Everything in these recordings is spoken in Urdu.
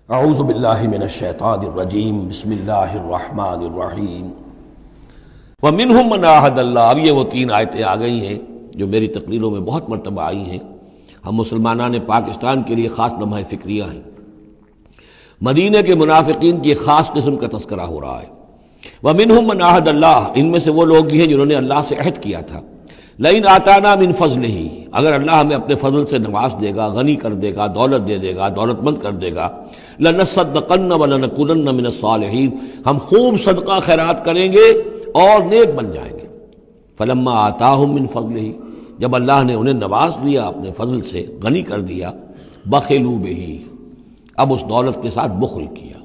اعوذ باللہ من الشیطان الرجیم بسم اللہ الرحمن الرحیم ومنہم من عاہد اللہ۔ اب یہ وہ تین آیتیں آ گئی ہیں جو میری تقریروں میں بہت مرتبہ آئی ہیں۔ ہم مسلمانان پاکستان کے لیے خاص لمحہ فکریہ ہیں۔ مدینہ کے منافقین کی ایک خاص قسم کا تذکرہ ہو رہا ہے۔ ومنہم من عاہد اللہ، ان میں سے وہ لوگ بھی ہیں جنہوں نے اللہ سے عہد کیا تھا، لئن آتانا من فضلہ، اگر اللہ ہمیں اپنے فضل سے نواز دے گا، غنی کر دے گا، دولت دے دے گا، دولت مند کر دے گا، لنصدقن ولنکونن من الصالحین، ہم خوب صدقہ خیرات کریں گے اور نیک بن جائیں گے۔ فلما آتاہم من فضلہ، جب اللہ نے انہیں نواز دیا اپنے فضل سے، غنی کر دیا، بخلوا بہ، اب اس دولت کے ساتھ بخل کیا،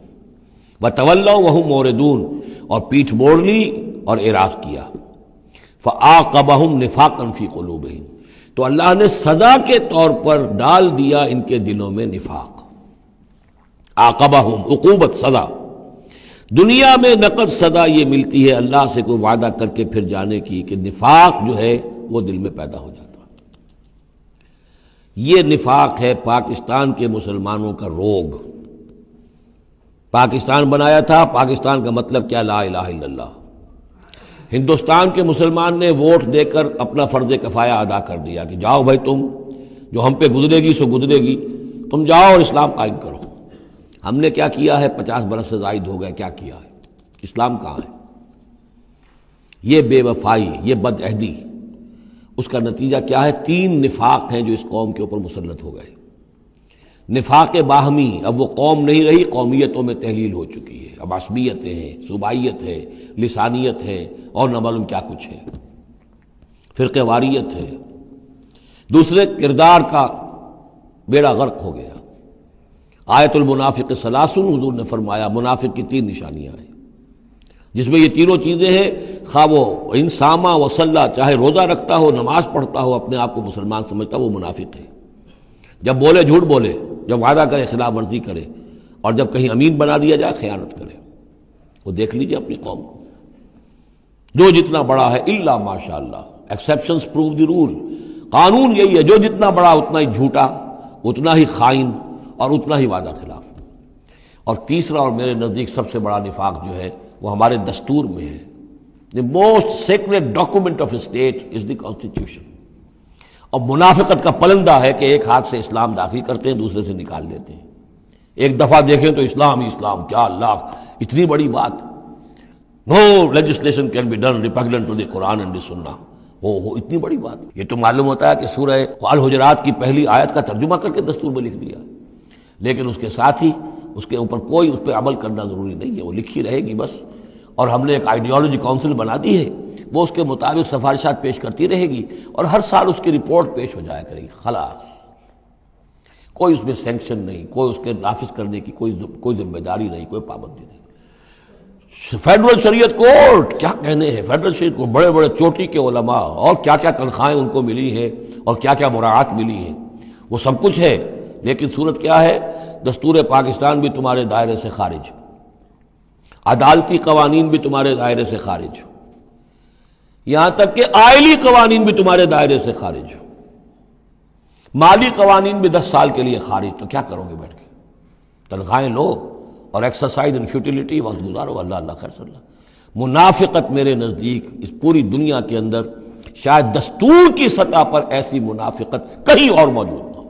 وتولوا وہم موردون، اور پیٹھ موڑ لی اور اعراض کیا، فعاقبہم نفاقا فی قلوبہم، تو اللہ نے سزا کے طور پر ڈال دیا ان کے دلوں میں نفاق۔ عاقبہم، عقوبت، سزا۔ دنیا میں نقد سزا یہ ملتی ہے اللہ سے کوئی وعدہ کر کے پھر جانے کی کہ نفاق جو ہے وہ دل میں پیدا ہو جاتا ہے۔ یہ نفاق ہے پاکستان کے مسلمانوں کا روگ۔ پاکستان بنایا تھا، پاکستان کا مطلب کیا؟ لا الہ الا اللہ۔ ہندوستان کے مسلمان نے ووٹ دے کر اپنا فرض کفایہ ادا کر دیا کہ جاؤ بھائی، تم جو ہم پہ گزرے گی سو گزرے گی، تم جاؤ اور اسلام قائم کرو۔ ہم نے کیا کیا ہے؟ 50 برس سے زائد ہو گئے، کیا کیا ہے؟ اسلام کہاں ہے؟ یہ بے وفائی، یہ بد عہدی، اس کا نتیجہ کیا ہے؟ 3 نفاق ہیں جو اس قوم کے اوپر مسلط ہو گئے۔ نفاق باہمی، اب وہ قوم نہیں رہی، قومیتوں میں تحلیل ہو چکی ہے۔ اب عصبیتیں ہیں، صوبائیت ہے، لسانیت ہے، اور نہ معلوم کیا کچھ ہے، فرقہ واریت ہے۔ دوسرے، کردار کا بیڑا غرق ہو گیا۔ آیت المنافق ثلاث، حضور نے فرمایا منافق کی 3 نشانیاں ہیں، جس میں یہ تینوں چیزیں ہیں۔ خواہ وہ انسامہ وصلہ، چاہے روزہ رکھتا ہو، نماز پڑھتا ہو، اپنے آپ کو مسلمان سمجھتا ہو، وہ منافق ہے۔ جب بولے جھوٹ بولے، جب وعدہ کرے خلاف ورزی کرے، اور جب کہیں امین بنا دیا جائے خیانت کرے۔ وہ دیکھ لیجئے اپنی قوم کو، جو جتنا بڑا ہے، الا ماشاء اللہ، ایکسیپشنز پروو دی رول۔ قانون یہی ہے، جو جتنا بڑا اتنا ہی جھوٹا، اتنا ہی خائن، اور اتنا ہی وعدہ خلاف۔ اور تیسرا اور میرے نزدیک سب سے بڑا نفاق جو ہے وہ ہمارے دستور میں ہے۔ The most sacred document of a state is the constitution۔ اور منافقت کا پلندہ ہے کہ ایک ہاتھ سے اسلام داخل کرتے ہیں، دوسرے سے نکال دیتے ہیں۔ ایک دفعہ دیکھیں تو اسلام ہی اسلام، کیا اللہ، اتنی بڑی بات۔ No legislation can be done repugnant to the Quran and the Sunnah۔ ہو اتنی بڑی بات۔ یہ تو معلوم ہوتا ہے کہ سورہ الحجرات کی پہلی آیت کا ترجمہ کر کے دستور میں لکھ دیا، لیکن اس کے ساتھ ہی اس کے اوپر کوئی اس پہ عمل کرنا ضروری نہیں ہے، وہ لکھی رہے گی بس۔ اور ہم نے ایک آئیڈیالوجی کونسل بنا دی ہے، وہ اس کے مطابق سفارشات پیش کرتی رہے گی، اور ہر سال اس کی رپورٹ پیش ہو جایا کرے گی، خلاص۔ کوئی اس میں سینکشن نہیں، کوئی اس کے نافذ کرنے کی کوئی ذمہ داری نہیں، کوئی پابندی نہیں۔ فیڈرل شریعت کورٹ، کیا کہنے ہیں فیڈرل شریعت کو، بڑے بڑے چوٹی کے علماء، اور کیا کیا تنخواہیں ان کو ملی ہیں، اور کیا کیا مراعات ملی ہیں، وہ سب کچھ ہے۔ لیکن صورت کیا ہے؟ دستور پاکستان بھی تمہارے دائرے سے خارج، عدالتی قوانین بھی تمہارے دائرے سے خارج، یہاں تک کہ آئلی قوانین بھی تمہارے دائرے سے خارج، مالی قوانین بھی 10 سال کے لیے خارج۔ تو کیا کرو گے بیٹھ کے؟ تنخواہیں لو اور ایکسرسائز ان فیوٹیلیٹی وقت گزارو۔ اللہ اللہ خیر صلی اللہ۔ منافقت میرے نزدیک اس پوری دنیا کے اندر شاید دستور کی سطح پر ایسی منافقت کہیں اور موجود نہ ہو۔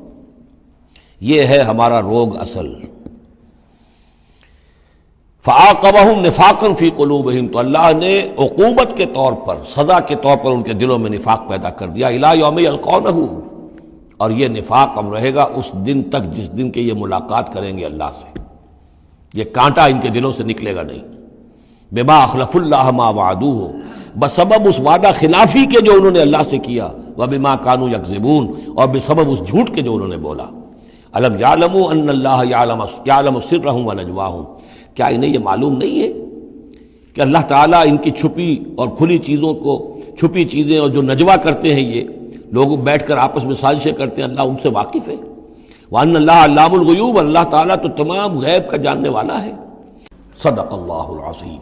یہ ہے ہمارا روگ اصل۔ فعاقبہم نفاقا فی قلوبہم، تو اللہ نے عقوبت کے طور پر، سزا کے طور پر ان کے دلوں میں نفاق پیدا کر دیا۔ الی یوم یلقونہ، اور یہ نفاق اب رہے گا اس دن تک جس دن کے یہ ملاقات کریں گے اللہ سے۔ یہ کانٹا ان کے دلوں سے نکلے گا نہیں۔ بما اخلف اللہ ما وعدوہ، بسبب اس وعدہ خلافی کے جو انہوں نے اللہ سے کیا، وبما کانوا یکذبون، اور بسبب اس جھوٹ کے جو انہوں نے بولا۔ الم یعلموا ان اللہ یعلم سرهم ونجواهم، کیا انہیں یہ معلوم نہیں ہے کہ اللہ تعالیٰ ان کی چھپی اور کھلی چیزوں کو، چھپی چیزیں اور جو نجوا کرتے ہیں، یہ لوگ بیٹھ کر آپس میں سازشیں کرتے ہیں، اللہ ان سے واقف ہے۔ وَأَنَّ اللَّهَ عَلَّامُ الْغُیُوبِ، اللہ تعالیٰ تو تمام غیب کا جاننے والا ہے۔ صدق اللہ العظیم۔